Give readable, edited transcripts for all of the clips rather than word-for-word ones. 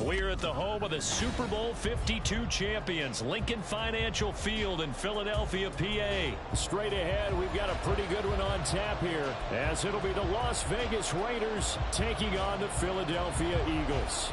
We're at the home of the Super Bowl 52 champions, Lincoln Financial Field in Philadelphia, PA. Straight ahead, we've got a pretty good one on tap here, as it'll be the Las Vegas Raiders taking on the Philadelphia Eagles.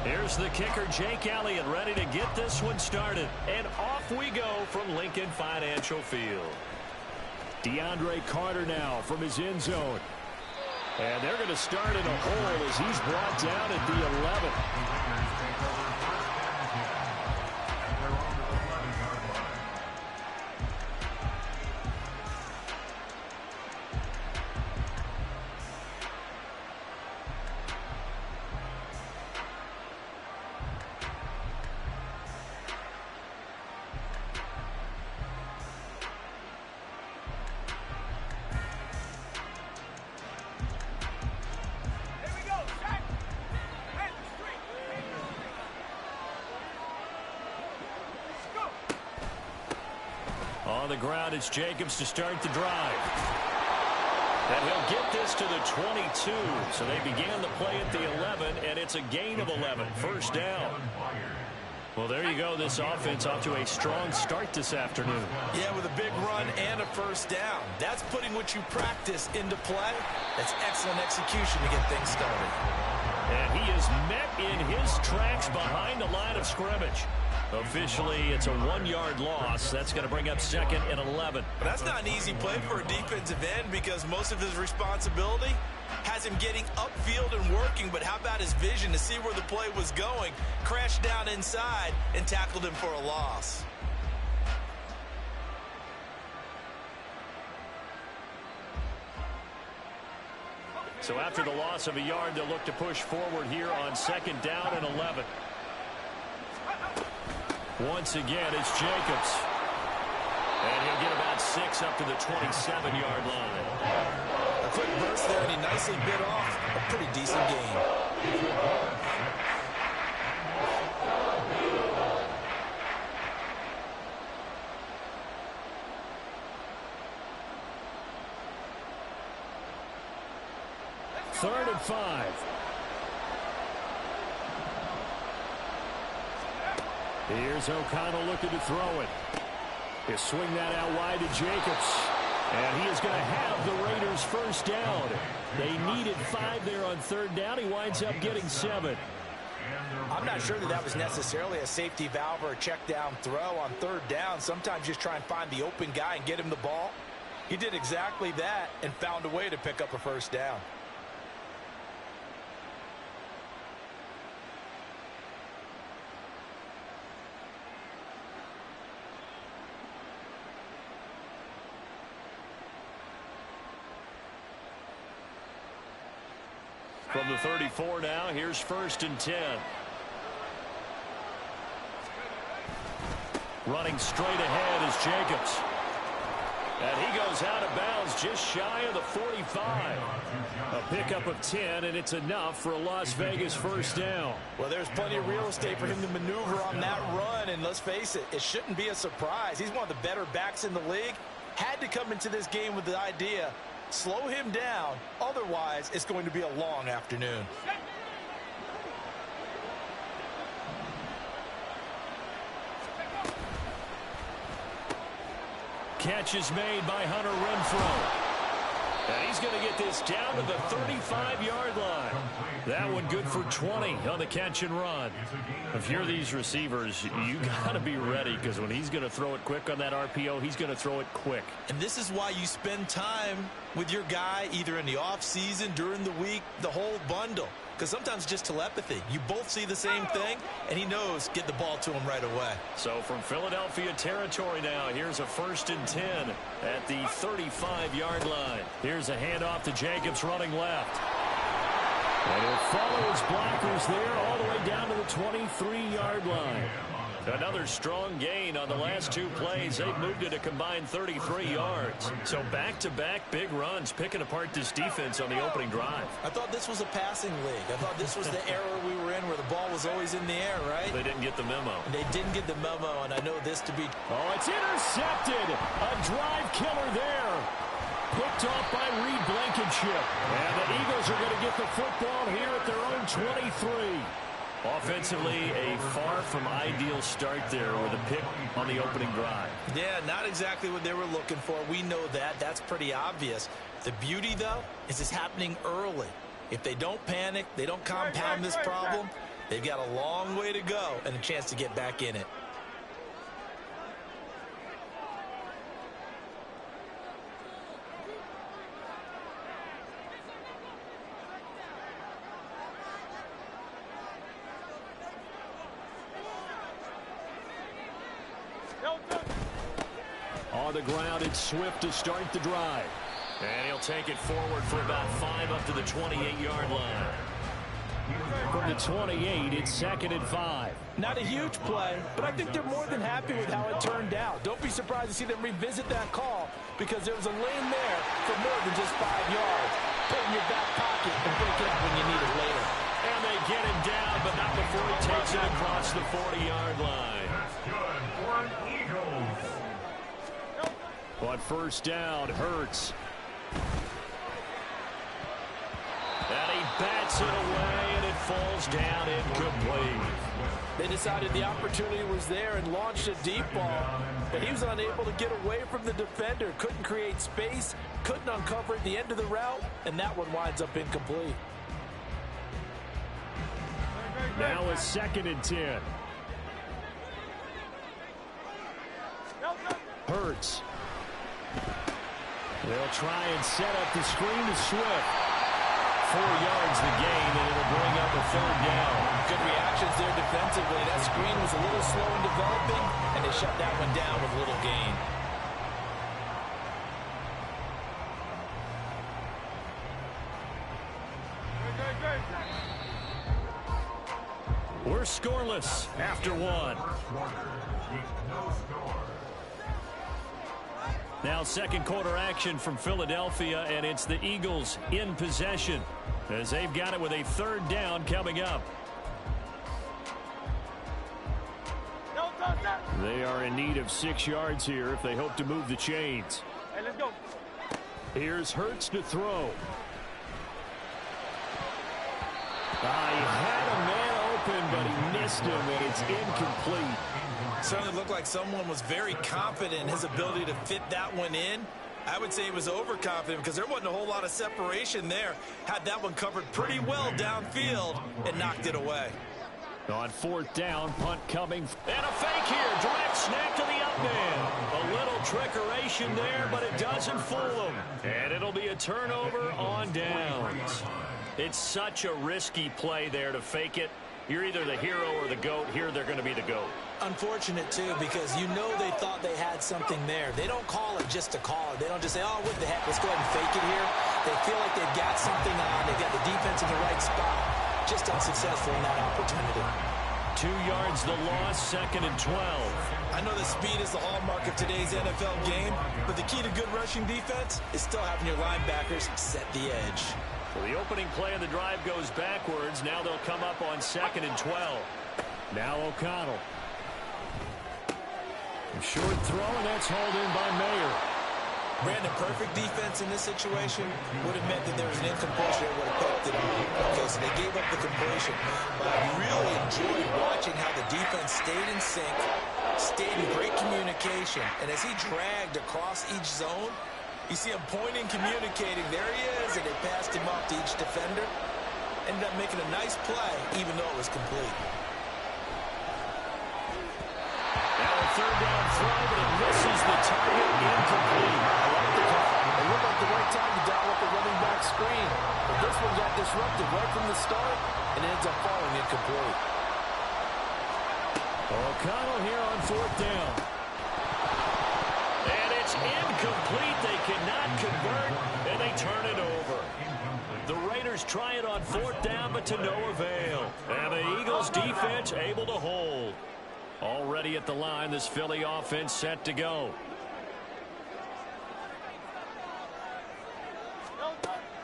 Here's the kicker, Jake Elliott, ready to get this one started. And off we go from Lincoln Financial Field. DeAndre Carter now from his end zone. And they're going to start in a hole as he's brought down at the 11. On the ground, it's Jacobs to start the drive. And he'll get this to the 22. So they began the play at the 11, and it's a gain of 11. First down. Well, there you go. This offense off to a strong start this afternoon. Yeah, with a big run and a first down. That's putting what you practice into play. That's excellent execution to get things started. And he is met in his tracks behind the line of scrimmage. Officially, it's a 1-yard loss. That's going to bring up second and 11. That's not an easy play for a defensive end because most of his responsibility has him getting upfield and working. But how about his vision to see where the play was going, crashed down inside, and tackled him for a loss. So after the loss of a yard, they'll look to push forward here on second down and 11. Once again, it's Jacobs. And he'll get about 6 up to the 27-yard line. A quick burst there, and he nicely bit off a pretty decent gain. Third and 5. Here's O'Connell looking to throw it. He'll swing that out wide to Jacobs. And he is going to have the Raiders first down. They needed 5 there on third down. He winds up getting 7. I'm not sure that was necessarily a safety valve or a check down throw on third down. Sometimes just try and find the open guy and get him the ball. He did exactly that and found a way to pick up a first down. From the 34 now, here's first and 10. Running straight ahead is Jacobs. And he goes out of bounds just shy of the 45. A pickup of 10, and it's enough for a Las Vegas first down. Well, there's plenty of real estate for him to maneuver on that run, and let's face it, it shouldn't be a surprise. He's one of the better backs in the league. Had to come into this game with the idea, slow him down, otherwise it's going to be a long afternoon. Catch is made by Hunter Renfrow. And he's going to get this down to the 35-yard line. That one good for 20 on the catch and run. If you're these receivers, you got to be ready, because when he's going to throw it quick on that RPO, he's going to throw it quick. And this is why you spend time with your guy either in the offseason, during the week, the whole bundle. Because sometimes just telepathy. You both see the same thing, and he knows get the ball to him right away. So from Philadelphia territory now, here's a first and 10 at the 35-yard line. Here's a handoff to Jacobs running left. And he'll follow his blockers there all the way down to the the 23-yard line. Another strong gain on the last 2 plays. They've moved it a combined 33 yards. So back-to-back big runs, picking apart this defense on the opening drive. I thought this was a passing league. I thought this was the era we were in where the ball was always in the air, right? They didn't get the memo. They didn't get the memo, and I know this to be... Oh, it's intercepted. A drive killer there. Picked off by Reed Blankenship. And the Eagles are going to get the football here at their own 23. Offensively, a far from ideal start there with a pick on the opening drive. Yeah, not exactly what they were looking for. We know that. That's pretty obvious. The beauty, though, is it's happening early. If they don't panic, they don't compound this problem, they've got a long way to go and a chance to get back in it. On the ground, it's Swift to start the drive. And he'll take it forward for about 5 up to the 28-yard line. From the 28, it's 2nd and 5. Not a huge play, but I think they're more than happy with how it turned out. Don't be surprised to see them revisit that call because there was a lane there for more than just 5 yards. Put it in your back pocket and break it out when you need it later. And they get him down, but not before he takes it across the 40-yard line. On first down, Hurts. And he bats it away, and it falls down incomplete. They decided the opportunity was there and launched a deep ball, but he was unable to get away from the defender. Couldn't create space, couldn't uncover at the end of the route, and that one winds up incomplete. Now a 2nd and 10. Hurts. They'll try and set up the screen to Swift. 4 yards the gain, and it'll bring up a 3rd down. Good reactions there defensively. That screen was a little slow in developing, and they shut that one down with little gain. We're scoreless after 1. Now 2nd quarter action from Philadelphia, and it's the Eagles in possession as they've got it with a 3rd down coming up. They are in need of 6 yards here if they hope to move the chains. Hey, let's go. Here's Hurts to throw. He had a man open, but he missed him, and it's incomplete. Certainly looked like someone was very confident in his ability to fit that one in. I would say he was overconfident because there wasn't a whole lot of separation there. Had that one covered pretty well downfield and knocked it away. On 4th down, punt coming. And a fake here. Direct snap to the up man. A little trickeration there, but it doesn't fool him. And it'll be a turnover on downs. It's such a risky play there to fake it. You're either the hero or the GOAT. Here they're going to be the GOAT. Unfortunate, too, because you know they thought they had something there. They don't call it just to call it. They don't just say, oh, what the heck, let's go ahead and fake it here. They feel like they've got something on. They've got the defense in the right spot. Just unsuccessful in that opportunity. 2 yards the loss, 2nd and 12. I know the speed is the hallmark of today's NFL game, but the key to good rushing defense is still having your linebackers set the edge. Well, the opening play of the drive goes backwards. Now they'll come up on 2nd and 12. Now O'Connell. A short throw, and that's hauled in by Mayer. Brandon, perfect defense in this situation would have meant that there was an incompletion that would have picked it up. Okay, so they gave up the completion. But I really enjoyed watching how the defense stayed in sync, stayed in great communication. And as he dragged across each zone, you see him pointing, communicating. There he is, and they passed him off to each defender. Ended up making a nice play, even though it was complete. Now a 3rd down throw, but it misses the target, incomplete. I like the call. It looked like the right time to dial up a running back screen. But this one got disrupted right from the start and ends up falling incomplete. O'Connell here on 4th down. And it's incomplete. They cannot convert, and they turn it over. The Raiders try it on 4th down, but to no avail. And the Eagles defense able to hold. Already at the line, this Philly offense set to go.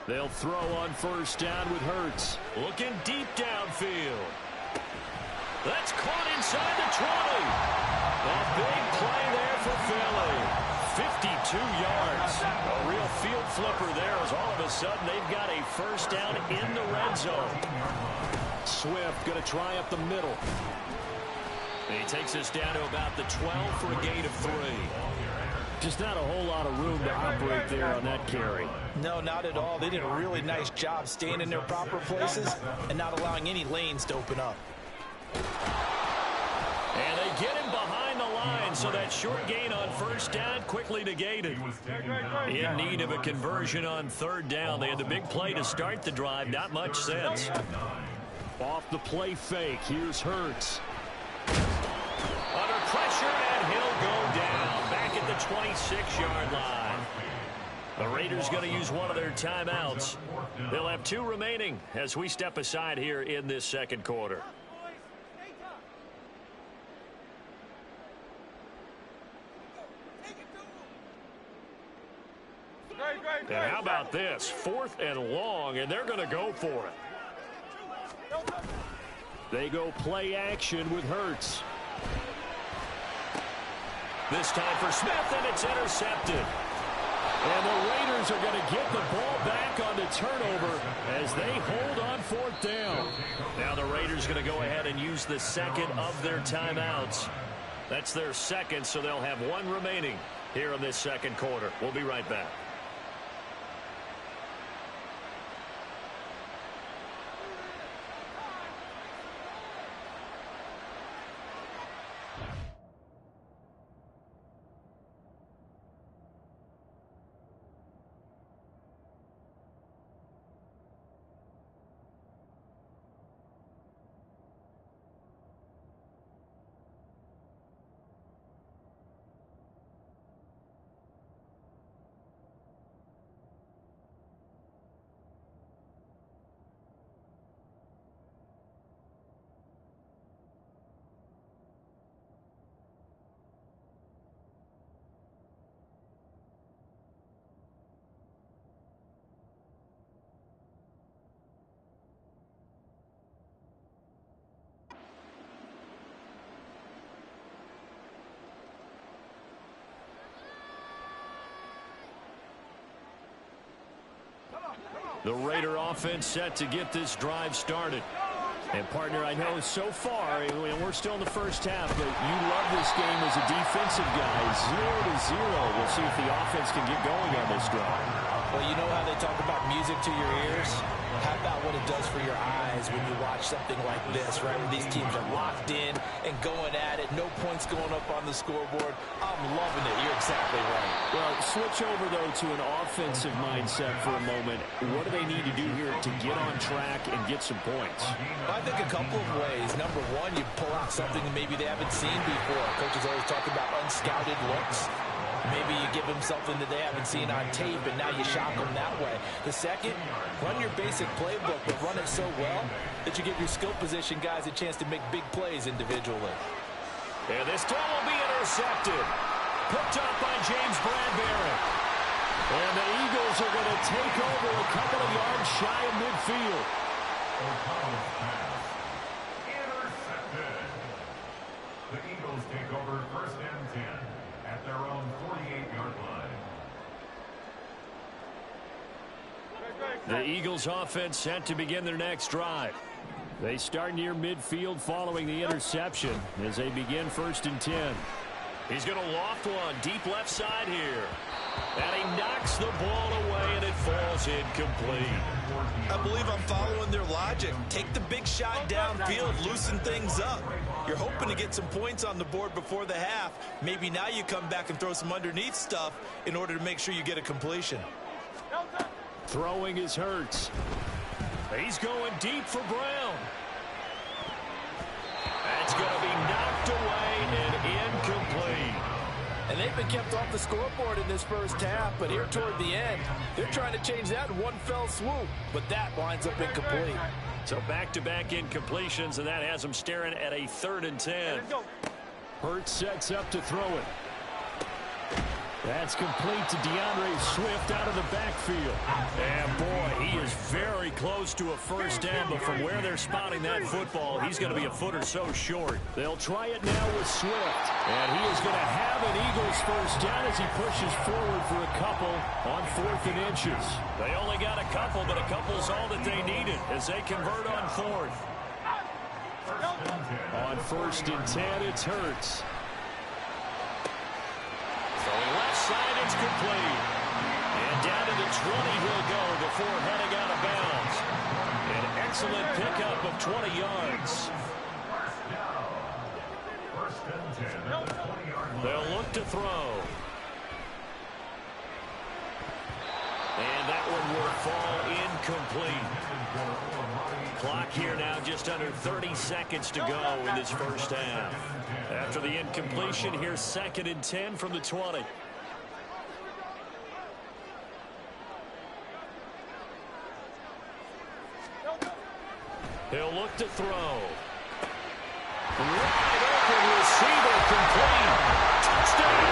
They'll throw on 1st down with Hurts. Looking deep downfield. That's caught inside the 20. A big play there for Philly. 52 yards. A real field flipper there as all of a sudden they've got a 1st down in the red zone. Swift going to try up the middle. He takes us down to about the 12 for a gain of 3. Just not a whole lot of room to operate there on that carry. No, not at all. They did a really nice job staying in their proper places and not allowing any lanes to open up. And they get him behind the line, so that short gain on 1st down quickly negated. In need of a conversion on 3rd down. They had the big play to start the drive. Not much sense. Off the play fake. Here's Hurts. Under pressure, and he'll go down. Back at the 26-yard line. The Raiders going to use one of their timeouts. They'll have 2 remaining as we step aside here in this 2nd quarter. And how about this? 4th and long, and they're going to go for it. They go play action with Hurts. This time for Smith, and it's intercepted. And the Raiders are going to get the ball back on the turnover as they hold on 4th down. Now the Raiders going to go ahead and use the 2nd of their timeouts. That's their 2nd, so they'll have 1 remaining here in this 2nd quarter. We'll be right back. The Raider offense set to get this drive started. And, partner, I know so far, and we're still in the 1st half, but you love this game as a defensive guy. 0-0. We'll see if the offense can get going on this drive. Well, you know how they talk about music to your ears? How about what it does for your eyes when you watch something like this, right? Where these teams are locked in and going at it. No points going up on the scoreboard. I'm loving it. You're exactly right. Well, switch over, though, to an offensive mindset for a moment. What do they need to do here to get on track and get some points? I think a couple of ways. Number one, you pull out something that maybe they haven't seen before. Coaches always talk about unscouted looks. Maybe you give them something that they haven't seen on tape, and now you shock them that way. The second, run your basic playbook, but run it so well that you give your skill position guys a chance to make big plays individually. And this throw will be intercepted. Picked up by James Bradbury. And the Eagles are going to take over a couple of yards shy of midfield. Intercepted. The Eagles take over 1st and 10 at their own 48-yard line. The Eagles offense set to begin their next drive. They start near midfield following the interception as they begin 1st and 10. He's going to loft one deep left side here. And he knocks the ball away, and it falls incomplete. I believe I'm following their logic. Take the big shot downfield, loosen things up. You're hoping to get some points on the board before the half. Maybe now you come back and throw some underneath stuff in order to make sure you get a completion. Throwing is Hurts. He's going deep for Brown. That's going to be knocked away and incomplete. And they've been kept off the scoreboard in this first half, but here toward the end, they're trying to change that in one fell swoop. But that winds up incomplete. So back-to-back incompletions, and that has them staring at a 3rd and 10. Hurts sets up to throw it. That's complete to DeAndre Swift out of the backfield. And boy, he is very close to a first down, but from where they're spotting that football, he's going to be a foot or so short. They'll try it now with Swift. And he is going to have an Eagles first down as he pushes forward for a couple on 4th and inches. They only got a couple, but a couple's all that they needed as they convert on 4th. On 1st and 10, it's Hurts. Throwing left side, it's complete. And down to the 20 he'll go before heading out of bounds. An excellent pickup of 20 yards. They'll look to throw. And that one will fall incomplete. Clock here now just under 30 seconds to go in this first half. After the incompletion, here's 2nd and 10 from the 20. He'll look to throw. Wide open receiver, complete. Touchdown.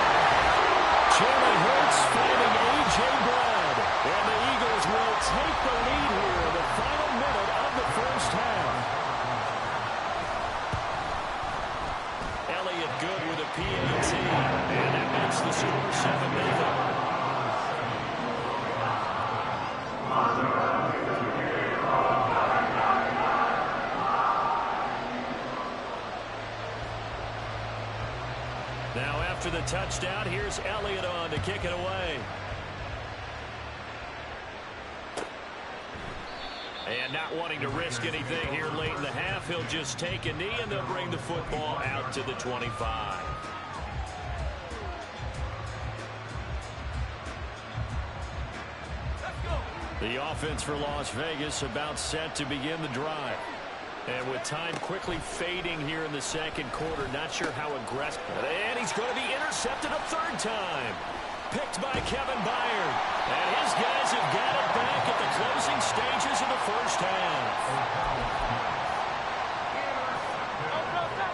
Jalen Hurts finding A.J. Brown. And the Eagles will take the lead here in the final minute of the first half. Elliott good with a PAT. And that makes the score 7-0. Now after the touchdown, here's Elliott on to kick it away. And not wanting to risk anything here late in the half, he'll just take a knee and they'll bring the football out to the 25. The offense for Las Vegas about set to begin the drive. And with time quickly fading here in the second quarter, not sure how aggressive. And he's going to be intercepted a 3rd time. Picked by Kevin Byard. And his guys have got it back at the closing stages of the first half.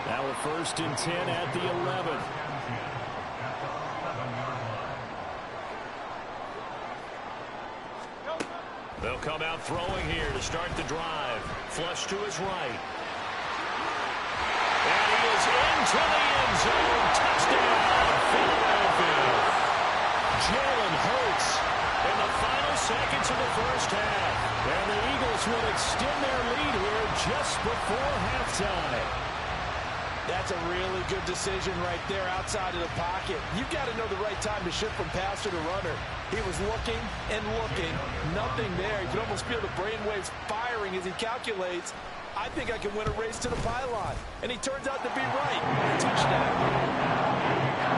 Now a 1st and 10 at the 11. They'll come out throwing here to start the drive. Flush to his right. And he is into the end zone. Touchdown, Philadelphia. Jalen Hurts in the final seconds of the first half. And the Eagles will extend their lead here just before halftime. That's a really good decision right there outside of the pocket. You've got to know the right time to shift from passer to runner. He was looking and looking. Nothing there. You can almost feel the brainwaves firing as he calculates, I think I can win a race to the pylon. And he turns out to be right. Touchdown.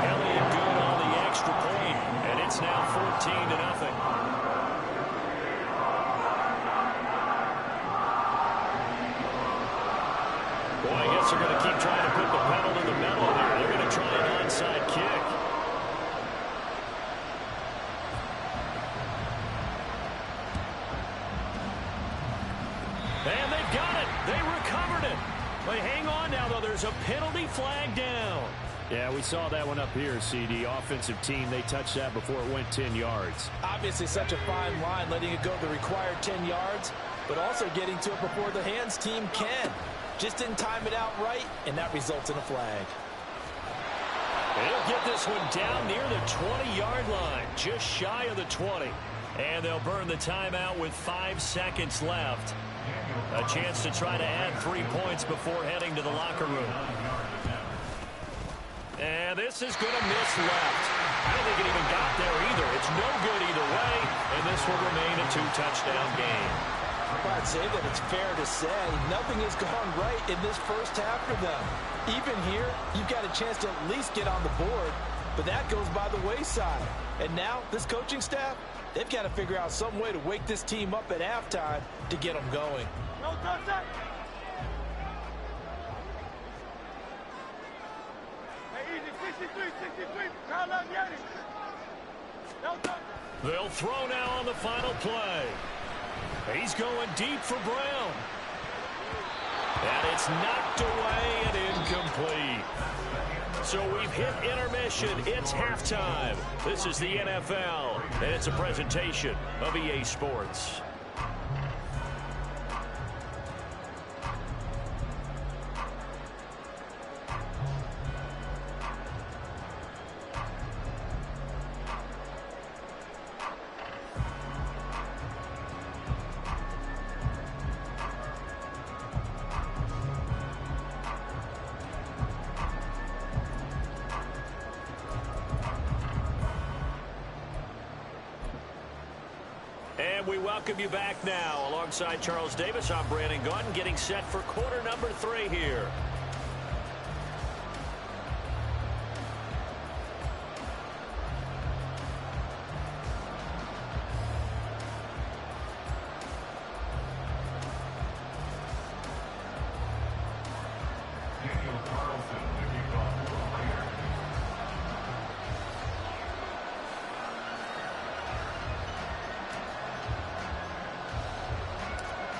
Elliott good on the extra point, and it's now 14-0. Boy, I guess they're going to keep trying to put the pedal to the metal here. They're going to try an onside kick. And they've got it. They recovered it. They hang on now, though. There's a penalty flag down. Yeah, we saw that one up here, CD. Offensive team, they touched that before it went 10 yards. Obviously such a fine line, letting it go the required 10 yards, but also getting to it before the hands team can. Just didn't time it out right, and that results in a flag. They'll get this one down near the 20-yard line, just shy of the 20. And they'll burn the timeout with 5 seconds left. A chance to try to add 3 points before heading to the locker room. And this is going to miss left. I don't think it even got there either. It's no good either way, and this will remain a 2-touchdown game. I'd say that it's fair to say nothing has gone right in this first half for them. Even here, you've got a chance to at least get on the board, but that goes by the wayside. And now, this coaching staff, they've got to figure out some way to wake this team up at halftime to get them going. No contact. Hey, easy, 63, 63, They'll throw now on the final play. He's going deep for Brown. And it's knocked away and incomplete. So we've hit intermission. It's halftime. This is the NFL, and it's a presentation of EA Sports. And we welcome you back now. Alongside Charles Davis, I'm Brandon Gaudin, getting set for quarter number 3 here.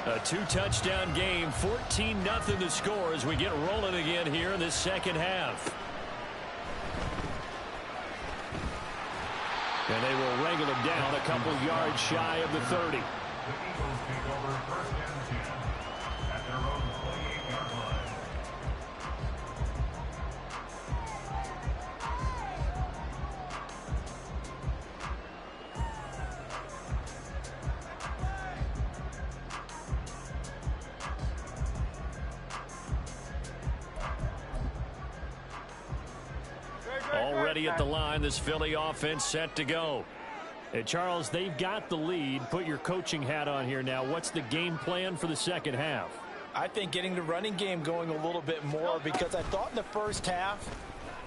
A 2-touchdown game, 14-0 the score as we get rolling again here in this second half. And they will wrangle him down a couple yards shy of the 30. The Eagles take over first and 10 at their own 28-yard line. Already at the line, this Philly offense set to go. Hey, Charles, they've got the lead. Put your coaching hat on here now. What's the game plan for the second half? I think getting the running game going a little bit more, because I thought in the first half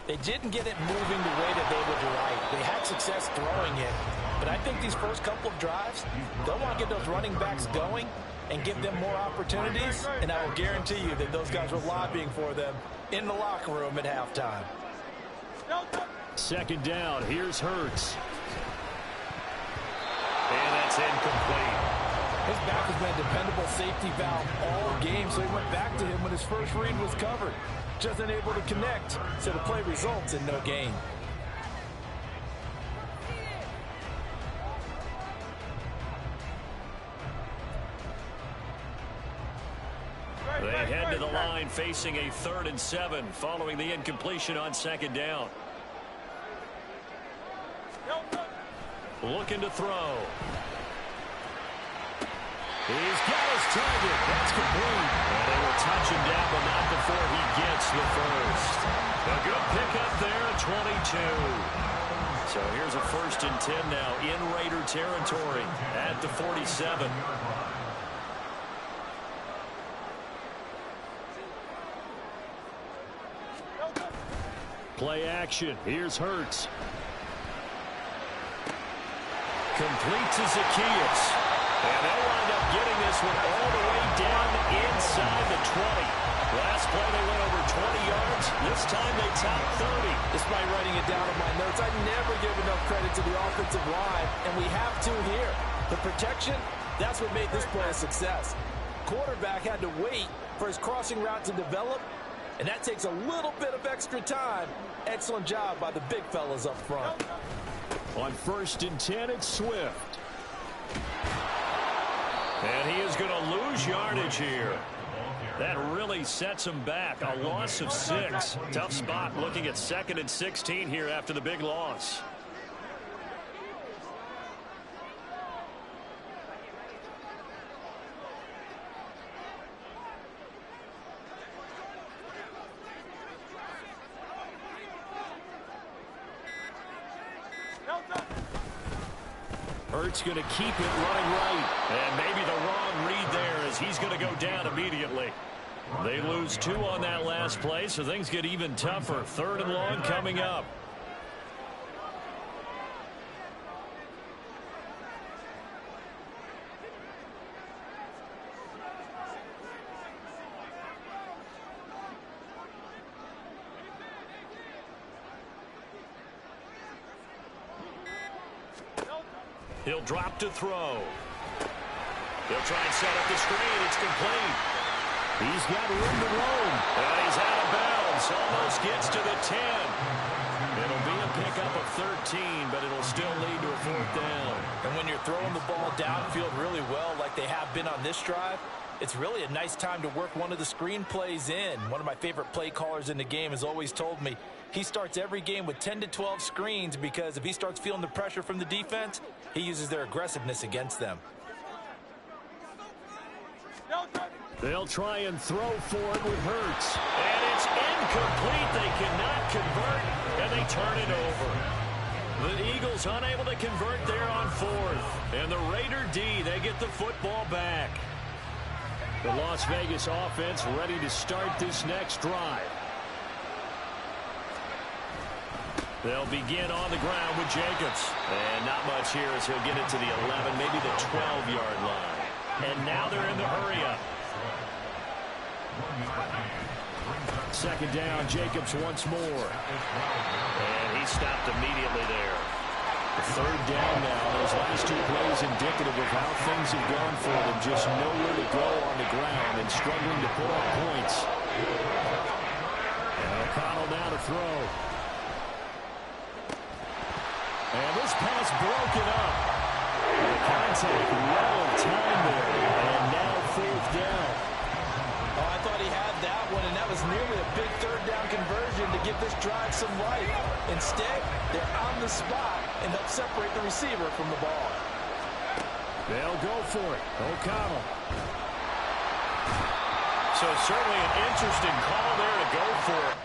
they didn't get it moving the way that they would like. They had success throwing it, but I think these first couple of drives, they'll want to get those running backs going and give them more opportunities, and I will guarantee you that those guys were lobbying for them in the locker room at halftime. Second down, here's Hurts. And that's incomplete. His back has been a dependable safety valve all game, so he went back to him when his first read was covered. Just unable to connect, so the play results in no gain. They head to the line facing a 3rd and 7 following the incompletion on second down. Looking to throw. He's got his target. That's complete. And they will touch him down, but not before he gets the first. A good pickup there at 22. So here's a 1st and 10 now in Raider territory at the 47. Play action. Here's Hurts. Complete to Zacchaeus. And they'll wind up getting this one all the way down inside the 20. Last play they went over 20 yards. This time they topped 30. Despite writing it down in my notes, I never give enough credit to the offensive line, and we have to here. The protection, that's what made this play a success. Quarterback had to wait for his crossing route to develop, and that takes a little bit of extra time. Excellent job by the big fellas up front. On 1st and 10, it's Swift. And he is going to lose yardage here. That really sets him back. A loss of 6. Tough spot looking at 2nd and 16 here after the big loss. Hurts going to keep it running right. And maybe the wrong read there as he's going to go down immediately. They lose 2 on that last play, so things get even tougher. 3rd and long coming up. He'll drop to throw. He'll try and set up the screen. It's complete. He's got room to roam. And he's out of bounds. Almost gets to the 10. It'll be a pickup of 13, but it'll still lead to a 4th down. And when you're throwing the ball downfield really well like they have been on this drive, it's really a nice time to work one of the screen plays in. One of my favorite play callers in the game has always told me he starts every game with 10 to 12 screens because if he starts feeling the pressure from the defense, he uses their aggressiveness against them. They'll try and throw for it with Hurts. And it's incomplete. They cannot convert, and they turn it over. The Eagles unable to convert there on 4th. And the Raider D, they get the football back. The Las Vegas offense ready to start this next drive. They'll begin on the ground with Jacobs. And not much here as he'll get it to the 11, maybe the 12-yard line. And now they're in the hurry-up. 2nd down, Jacobs once more. And he stopped immediately there. 3rd down now. Those last 2 plays indicative of how things have gone for them. Just nowhere to go on the ground and struggling to put up points. And O'Connell now to throw. And this pass broken up. The contact well timed there. And now 4th down. Oh, I thought he had that one, and that was nearly a big 3rd down conversion to give this drive some life. Instead, they're on the spot and they'll separate the receiver from the ball. They'll go for it. O'Connell. So certainly an interesting call there to go for it.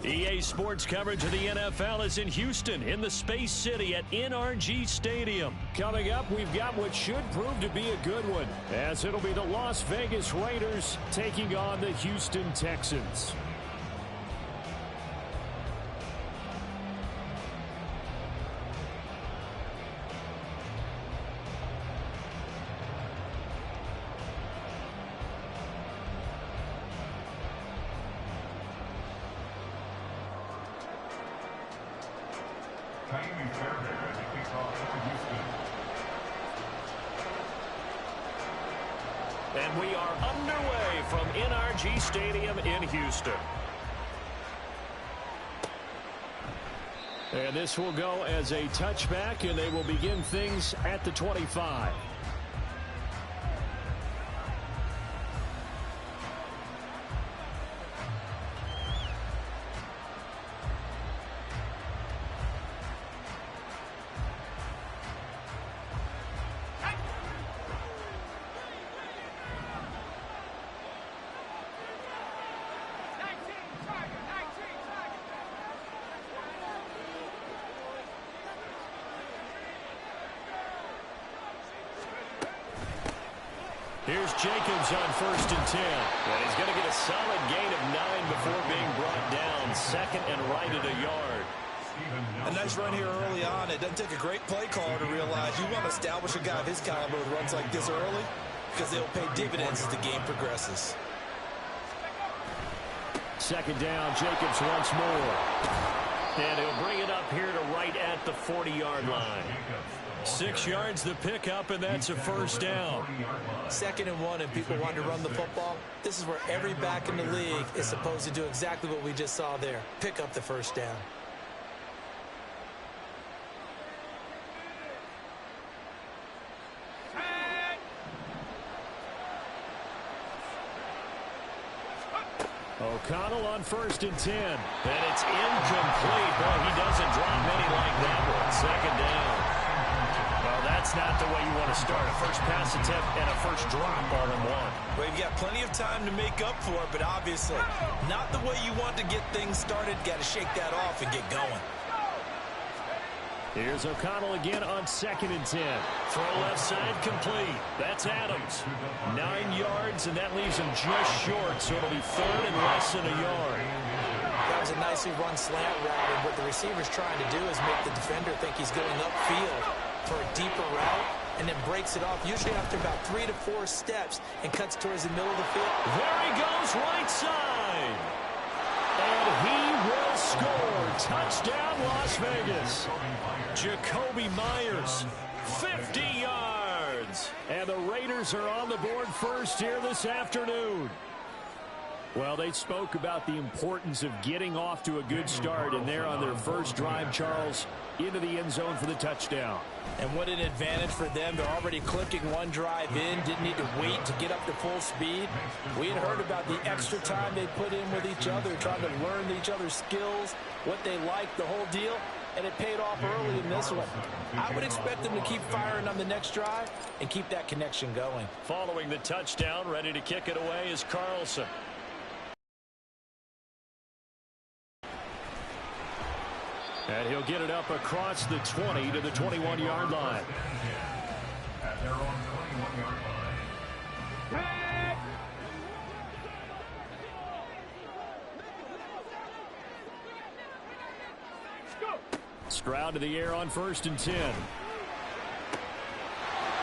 EA Sports coverage of the NFL is in Houston, in the Space City at NRG Stadium. Coming up, we've got what should prove to be a good one, as it'll be the Las Vegas Raiders taking on the Houston Texans. And we are underway from NRG Stadium in Houston. And this will go as a touchback, and they will begin things at the 25. Here's Jacobs on 1st and 10. And he's going to get a solid gain of 9 before being brought down. 2nd and right at a yard. A nice run here early on. It doesn't take a great play caller to realize you want to establish a guy of his caliber with runs like this early, because they'll pay dividends as the game progresses. 2nd down, Jacobs once more. And he'll bring it up here to right at the 40-yard line. 6 yards the pickup, and that's a 1st down. 2nd and 1, and people want to run the football. This is where every back in the league is supposed to do exactly what we just saw there. Pick up the 1st down. O'Connell on 1st and 10. And it's incomplete. Boy, he doesn't drop many like that one. 2nd down. Well, that's not the way you want to start. A first pass attempt and a first drop all in one. Well, you've got plenty of time to make up for it, but obviously not the way you want to get things started. Got to shake that off and get going. Here's O'Connell again on 2nd and 10. Throw left side complete. That's Adams. 9 yards, and that leaves him just short, so it'll be 3rd and less than a yard. That was a nicely run slant route, and what the receiver's trying to do is make the defender think he's going upfield for a deeper route, and then breaks it off, usually after about 3 to 4 steps, and cuts towards the middle of the field. There he goes, right side. And he will score. Touchdown, Las Vegas. Jacoby Myers, 50 yards. And the Raiders are on the board first here this afternoon. Well, they spoke about the importance of getting off to a good start, and they're on their first drive, Charles, into the end zone for the touchdown. And what an advantage for them. They're already clicking one drive in, didn't need to wait to get up to full speed. We had heard about the extra time they put in with each other, trying to learn each other's skills, what they like, the whole deal, and it paid off early in this one. I would expect them to keep firing on the next drive and keep that connection going. Following the touchdown, ready to kick it away is Carlson. And he'll get it up across the 20 to the 21-yard line. At their own 21-yard line. Stroud to the air on 1st and 10. And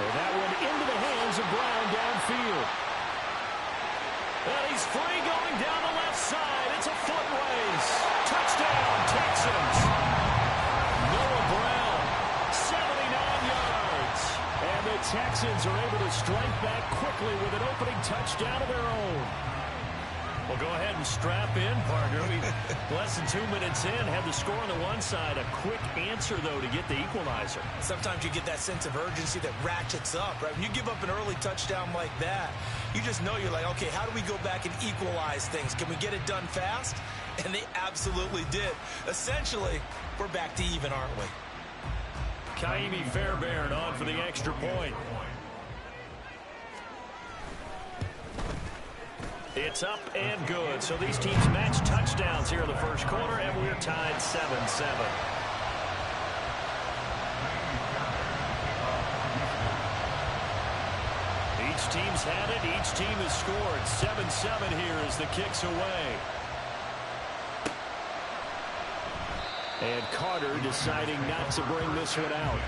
that one into the hands of Brown downfield. And he's free going down the left side. It's a foot race. Touchdown, Texans. Noah Brown, 79 yards. And the Texans are able to strike back quickly with an opening touchdown of their own. Well, go ahead and strap in, partner. Less than 2 minutes in, had the score on the one side. A quick answer, though, to get the equalizer. Sometimes you get that sense of urgency that ratchets up, right? When you give up an early touchdown like that, you just know you're like, okay, how do we go back and equalize things? Can we get it done fast? And they absolutely did. Essentially, we're back to even, aren't we? Kaimi Fairbairn on for the extra point. It's up and good. So these teams match touchdowns here in the first quarter, and we're tied 7-7. Each team's had it. Each team has scored. 7-7 here as the kick's away. And Carter deciding not to bring this one out.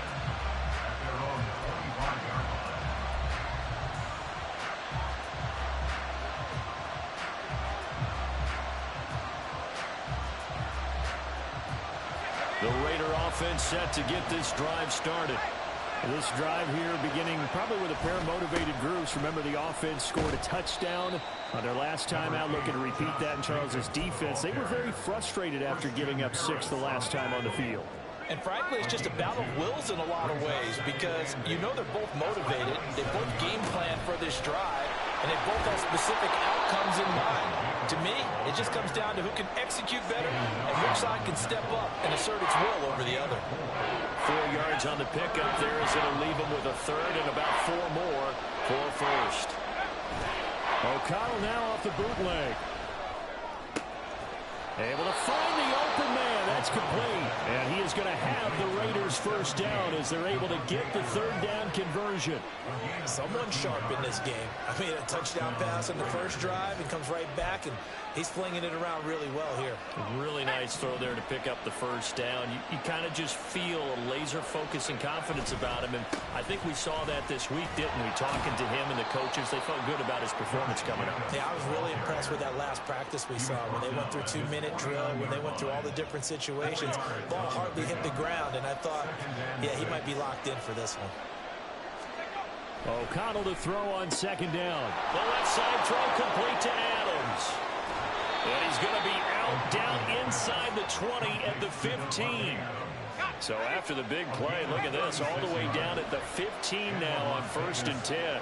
The Raider offense set to get this drive started. This drive here beginning probably with a pair of motivated groups. Remember, the offense scored a touchdown on their last time out. Looking to repeat that in Charles's defense. They were very frustrated after giving up 6 the last time on the field. And frankly, it's just a battle of wills in a lot of ways because you know they're both motivated. They both game plan for this drive, and they both have specific outcomes in mind. To me, it just comes down to who can execute better and which side can step up and assert its will over the other. 4 yards on the pickup there is going to leave them with a third and about 4 more for first. O'Connell now off the bootleg. Able to find the open man. That's complete. And he is going to have the Raiders first down as they're able to get the third down conversion. Someone sharp in this game. I mean, a touchdown pass on the first drive and comes right back, and he's flinging it around really well here. Really nice throw there to pick up the first down. You kind of just feel a laser focus and confidence about him, and I think we saw that this week, didn't we? Talking to him and the coaches, they felt good about his performance coming up. Yeah, I was really impressed with that last practice we saw when they went through 2-minute drill, when they went through all the different situations. Ball hardly hit the ground, and I thought, yeah, he might be locked in for this one. O'Connell to throw on second down. The left side throw complete to Adams. And he's going to be out down inside the 20 at the 15. So after the big play, look at this, all the way down at the 15 now on 1st and 10.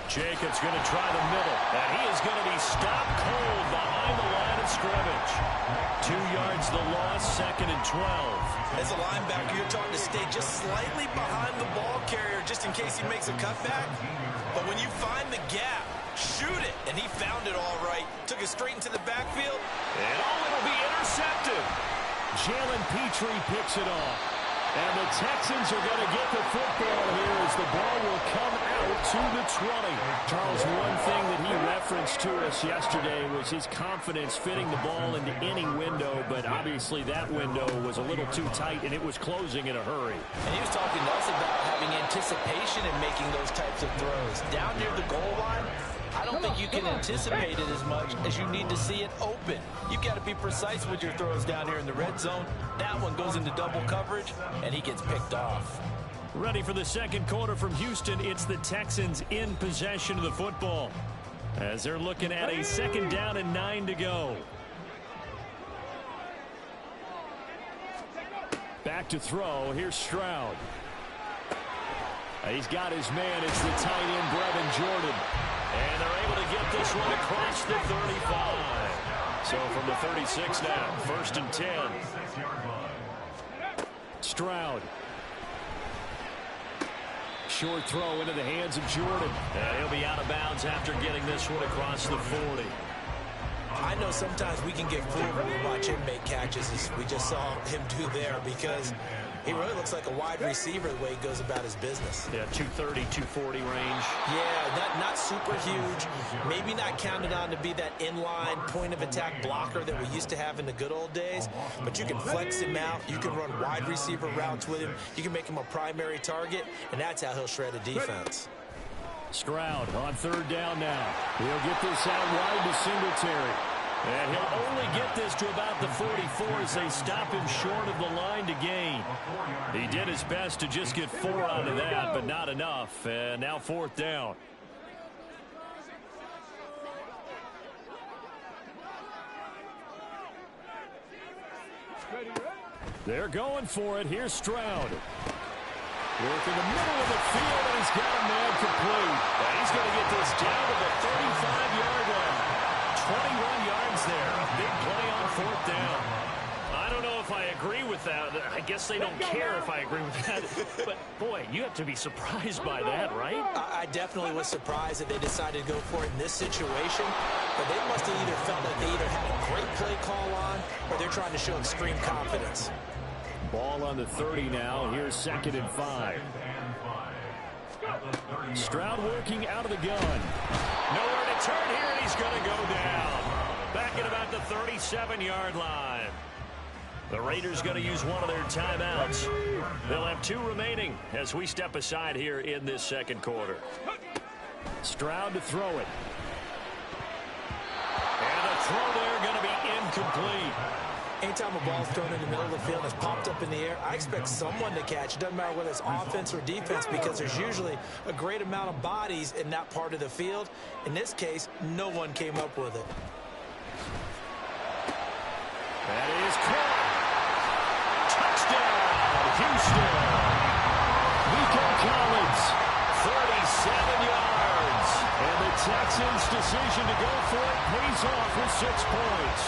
Jacobs going to try the middle, and he is going to be stopped cold behind the line of scrimmage. 2 yards the loss, 2nd and 12. As a linebacker, you're taught to stay just slightly behind the ball carrier just in case he makes a cutback. But when you find the gap, shoot it. And he found it all right. Took it straight into the backfield. And it'll be intercepted. Jalen Petrie picks it off. And the Texans are going to get the football here as the ball will come out to the 20. Charles, one thing that he referenced to us yesterday was his confidence fitting the ball into any window, but obviously that window was a little too tight, and it was closing in a hurry. And he was talking to us about having anticipation in making those types of throws. Down near the goal line, I don't think you can anticipate it as much as you need to see it open. You've got to be precise with your throws down here in the red zone. That one goes into double coverage, and he gets picked off. Ready for the second quarter from Houston. It's the Texans in possession of the football as they're looking at a 2nd down and 9 to go. Back to throw. Here's Stroud. He's got his man. It's the tight end, Brevin Jordan. And they're able to get this one across the 35. So from the 36 now, 1st and 10. Stroud. Short throw into the hands of Jordan. And he'll be out of bounds after getting this one across the 40. I know sometimes we can get fooled when we watch him make catches, as we just saw him do there, because he really looks like a wide receiver the way he goes about his business. Yeah, 230, 240 range. Yeah, not super huge. Maybe not counted on to be that inline point-of-attack blocker that we used to have in the good old days. But you can flex him out. You can run wide receiver routes with him. You can make him a primary target, and that's how he'll shred a defense. Stroud on 3rd down now. He'll get this out wide to Singletary. And he'll only get this to about the 44 as they stop him short of the line to gain. He did his best to just get 4 out of that, but not enough. And now 4th down. They're going for it. Here's Stroud. Work in the middle of the field, and he's got a man complete. And he's going to get this down to the 35-yard line. 21 yards there. A big play on 4th down. I don't know if if I agree with that. I guess they don't care if I agree with that. But, boy, you have to be surprised by that, right? I definitely was surprised that they decided to go for it in this situation. But they must have either felt like they either had a great play call on or they're trying to show extreme confidence. Ball on the 30 now. Here's 2nd and 5. Stroud working out of the gun. Nowhere to turn here, and he's going to go down. Back at about the 37-yard line. The Raiders going to use one of their timeouts. They'll have 2 remaining as we step aside here in this second quarter. Stroud to throw it. And the throw there going to be incomplete. Anytime a ball's thrown in the middle of the field and it's popped up in the air, I expect someone to catch. It doesn't matter whether it's offense or defense because there's usually a great amount of bodies in that part of the field. In this case, no one came up with it. That is caught. Touchdown, Houston. Nico Collins, 37 yards. And the Texans' decision to go for it pays off with 6 points.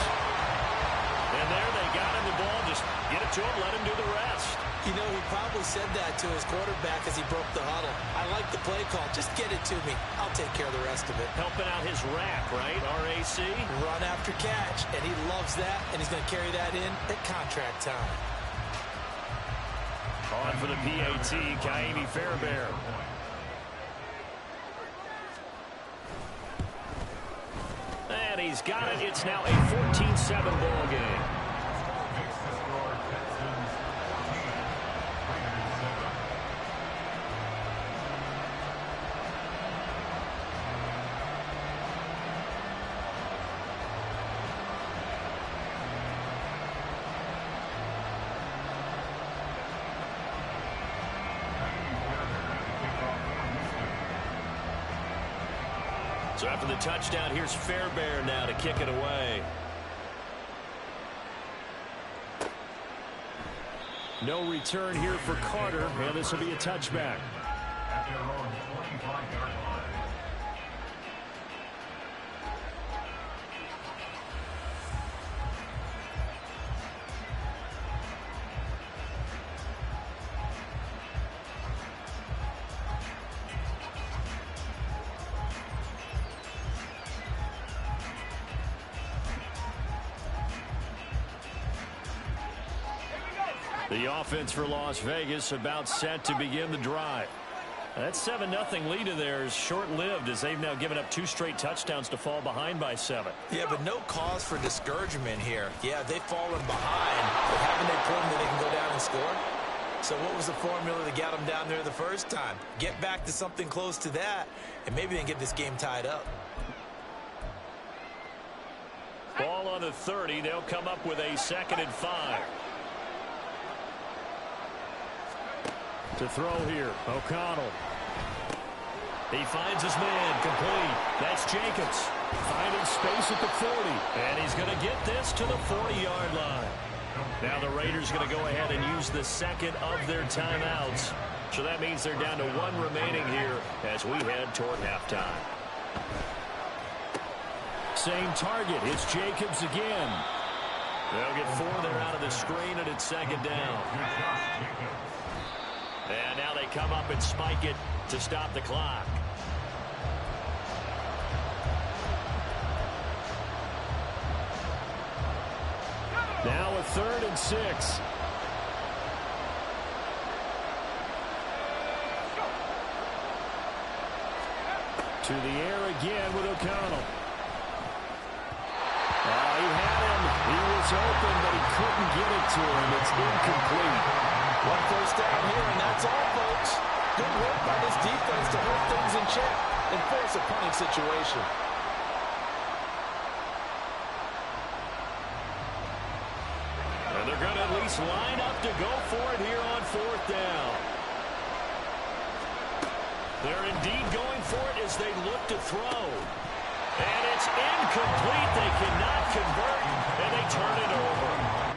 And there they got him the ball. Just get it to him, let him do the rest. You know, he probably said that to his quarterback as he broke the huddle. I like the play call. Just get it to me. I'll take care of the rest of it. Helping out his rack, right? RAC. Run after catch, and he loves that, and he's going to carry that in at contract time. On for the PAT, Kaimi Fairbairn. And he's got it. It's now a 14-7 ball game. So after the touchdown, here's Fairbairn now to kick it away. No return here for Carter, and this will be a touchback. At their own 25-yard line. The offense for Las Vegas about set to begin the drive. That 7-0 lead of theirs short-lived as they've now given up 2 straight touchdowns to fall behind by 7. Yeah, but no cause for discouragement here. Yeah, they've fallen behind, but haven't they proven that they can go down and score? So what was the formula that got them down there the first time? Get back to something close to that, and maybe they can get this game tied up. Ball on the 30. They'll come up with a 2nd and 5. To throw here, O'Connell. He finds his man, complete. That's Jacobs. Finding space at the 40. And he's going to get this to the 40-yard line. Now the Raiders going to go ahead and use the second of their timeouts. So that means they're down to 1 remaining here as we head toward halftime. Same target. It's Jacobs again. They'll get 4 there out of the screen, and it's 2nd down. And now they come up and spike it to stop the clock. Now a 3rd and 6. To the air again with O'Connell. He had him. He was open, but he couldn't get it to him. It's incomplete. 1 first down here, and that's all, folks. Good work by this defense to hold things in check and force a punting situation. And they're going to at least line up to go for it here on 4th down. They're indeed going for it as they look to throw. And it's incomplete. They cannot convert, and they turn it over.